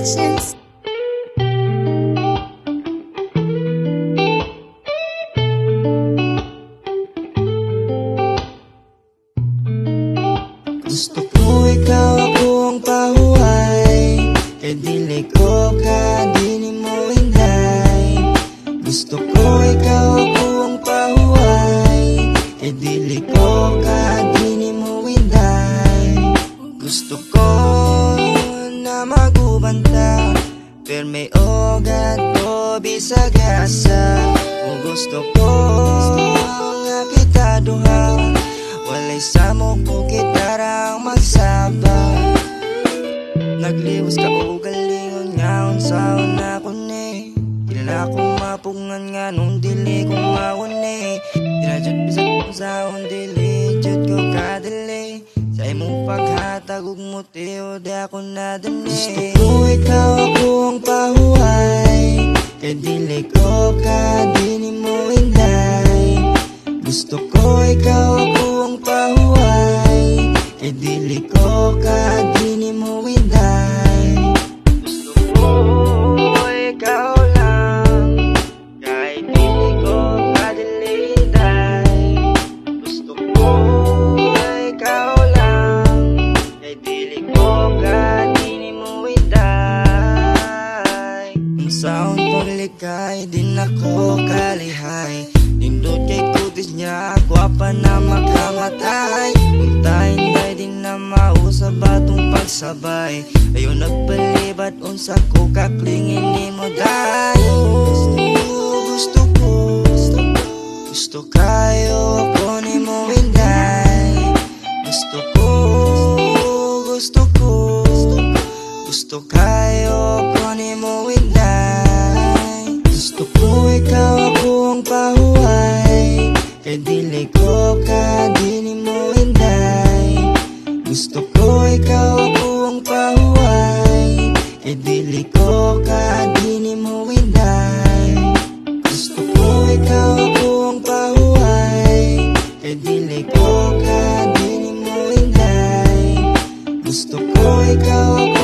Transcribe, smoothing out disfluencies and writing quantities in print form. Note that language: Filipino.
Productions. Gusto ko ikaw ako ang pahuway, kay dili ko ka, dili mo hinday. Gusto ko ikaw ako ang pahuway, kay dili ko ka, dili mo hinday. Gusto ko na magubanta, pero may ogat o bisag asa. Kung gusto ko nga kita duha, walay sa mo ko kitarang magsaba. Nagliwas ka o galingon nga unsaon ako ni. Di na ako mapungan nga nung dili ko mawani. Di na dyan bisag unsaon dili dyan ko kadali. Sa imong paghatag ug motiyo di ako nadani. Gusto ko ikaw ako ang pahuway, kay dili ko ka, dili mo hinday. Gusto ko ikaw ako ang pahuway, kay dili ko ka, dili mo hinday. Gusto ko ikaw lang, kay dili ko ka, dili hinday. Gusto ko ikaw lang, kay dili ko ka, dili mo hinday. Ang sound paglikay, din ako kalihay. Nindot kay kutis niya, gwapa na makamatay. Untayin day din na mausap atong pagsabay. Ayaw nagpalibat, unsa ko kaklingin ni mo day. Gusto ko, gusto kayo ako ni mo hinday. Gusto ko, gusto ko, gusto kayo ako ni mo hinday. Gusto ko ikaw ako ang pahuway, kay dili ko ka, dili mo hinday. Gusto ko ikaw ako ang pahuway, kay dili ko ka, dili mo hinday. Gusto ko ikaw ako ang pahuway, kay dili ko ka, dili mo hinday. Gusto ko ikaw ako